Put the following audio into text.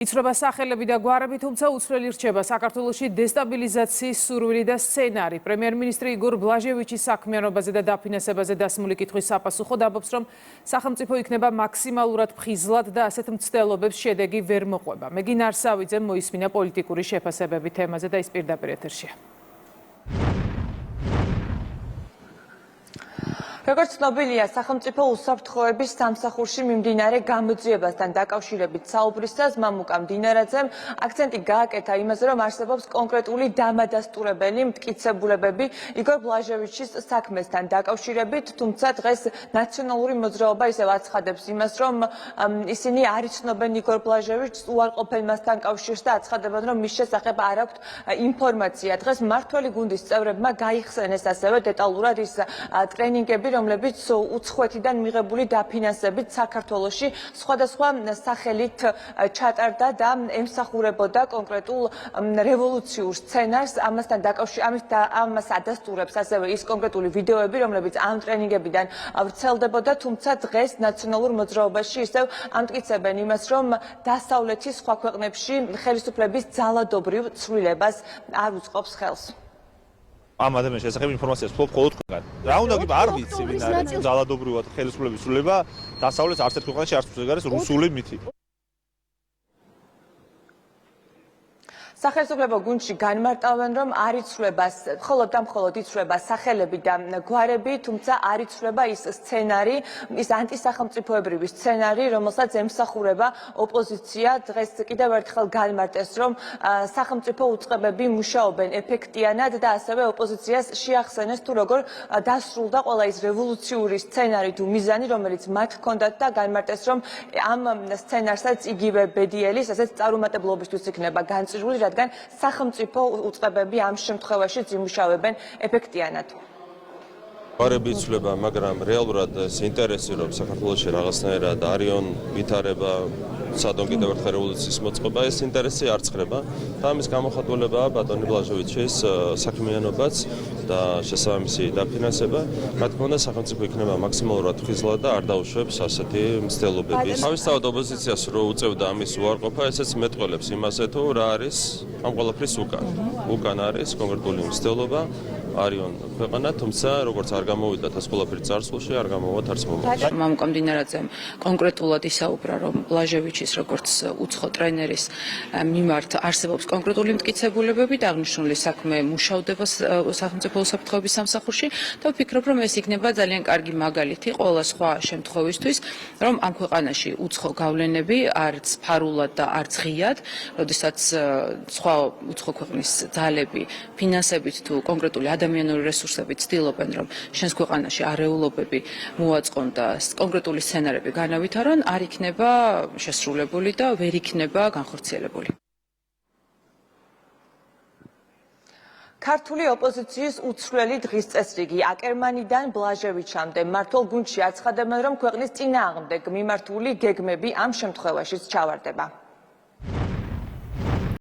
იცვლება სახელები და გვარები, თუმცა უცვლელი რჩება საქართველოში დესტაბილიზაციის სურვილი და სცენარი. პრემიერ-მინისტრი იგორ ბლაჟევიჩის საქმიანობაზე და დაფინანსებაზე დასმული კითხვის საპასუხოდ ამბობს, რომ სახელმწიფო იქნება მაქსიმალურად ფხიზლად და ასეთ მცდელობებს შედეგი ვერ მოყვება. მეგინ არსავიძემ მოისმინა პოლიტიკური შეფასებები თემაზე და ის პირდაპირ ეთერშია. როგორც ცნობილია, სახელმწიფო უსაფრთხოების სამსახურში მიმდინარე გამოძიებასთან დაკავშირებით საუბრისას მამუკა მდინარაძემ აქცენტი გააკეთა იმაზე, რომ არსებობს კონკრეტული დამადასტურებელი მტკიცებულებები იგორ ბლაჟევიჩის საქმესთან დაკავშირებით, თუმცა დღეს ნაციონალური მოძრაობა ისევ აცხადებს იმას, რომ ისინი არ იცნობენ იგორ ბლაჟევიჩს, უარყოფენ მასთან კავშირს და აცხადებენ, რომ მის შესახებ არ აქვთ ინფორმაცია. დღეს მმართველი გუნდის წევრებმა გაიხსენეს ასევე დეტალურად ის ტრენინგები, რომლებიც უცხოეთიდან მიღებული დაფინანსებით საქართველოში სხვადასხვა სახელით ჩატარდა და ემსახურებოდა კონკრეტულ რევოლუციურ სცენარს. ამას ადასტურებს ასევე ის კონკრეტული ვიდეოები, რომლებიც ამ ტრენინგებიდან ვრცელდებოდა, თუმცა დღეს ნაციონალურ მოძრაობაში ისევ ამტკიცებენ იმას, რომ დასავლეთის სხვა ქვეყნებში ხელისუფლების ძალადობრივ ცვლილებას არ უწყობს ხელს. ამ ადამიანის შესახებ ინფორმაციას მხოლოდ თქვენ. რა უნდა გიბა არ ვიცი ვინ არის ძალადობრივად ხელისუფლების ცვლილება დასავლეთის არც ერთ ქვეყანაში არ არის რუსული მითი. სახელმწიფო გუნდში განმარტავენ, რომ არ იცვლება მხოლოდ იცვლება სახელები და გვარები, თუმცა არ იცვლება ის სცენარი, ის ანტისახელმწიფოებრივი სცენარი, რომელსაც ემსახურება ოპოზიცია. დღეს კიდევ ერთხელ განმარტეს, რომ სახელმწიფო უწყებები მუშაობენ ეფექტიანად და ასევე ოპოზიციას შეახსენეს თუ როგორ დასრულდა ყველა ის რევოლუციური სცენარი თუ მიზანი, რომელიც მათ ჰქონდათ და განმარტეს, რომ ამ სცენარსაც იგივე ბედიელის, ასეც წარუმატებლობისთვის იქნება განწირული, რადგან სახელმწიფო უწყებები ამ შემთხვევაში იმუშავებენ ეფექტიანად. გვარები იცვლება, მაგრამ რეალურად ეს ინტერესი, რომ საქართველოში რაღაცნაირად არიონ ვითარება, სადონ კიდევ ერთხელ რევოლუციის მოწყობა, ეს ინტერესი არ ცხრება და ამის გამოხატულებაა ბატონი ბლაჟევიჩის საქმიანობაც და შესაბამისი დაფინანსება. რა თქმა უნდა, სახელმწიფო იქნება მაქსიმალურად ფხიზლად და არ დაუშვებს ასეთი მცდელობების. თავისთავად ოპოზიციას რო უწევდა ამის უარყოფა, ესეც მეტყველებს იმაზე, თუ რა არის ამ ყველაფრის უკან. უკან არის კონკრეტული მცდელობა, არიონ ქვეყანა, თუმცა როგორც არ გამოვიდა ეს ყველაფერი წარსულში, არ გამოვიდა არც მომავალში. მამუკა მდინარაძემ კონკრეტულად ისაუბრა, რომ ბლაჟევიჩის როგორც უცხო ტრენერის მიმართ არსებობს კონკრეტული მტკიცებულებები და აღნიშნული საქმე მუშავდება სახელმწიფო უსაფრთხოების სამსახურში და ვფიქრობ, რომ ეს იქნება ძალიან კარგი მაგალითი ყველა სხვა შემთხვევისთვის, რომ ამ ქვეყანაში უცხო გავლენები არც ფარულად და არც ღიად, როდესაც სხვა უცხო ქვეყნის ძალები ფინანსებით თუ კონკრეტული ადამიანური რესურსები ცდილობენ, რომ შენს ქვეყანაში არეულობები მოაწყონ და კონკრეტული სცენარები განავითარონ, არ იქნება შესრულებული და ვერ იქნება განხორციელებული. ქართული ოპოზიციის უცვლელი დღის წესრიგი აკერმანიდან ბლაჟევიჩამდე მმართველ გუნდში აცხადებენ, რომ ქვეყნის წინააღმდეგ მიმართული გეგმები ამ შემთხვევაშიც ჩავარდება.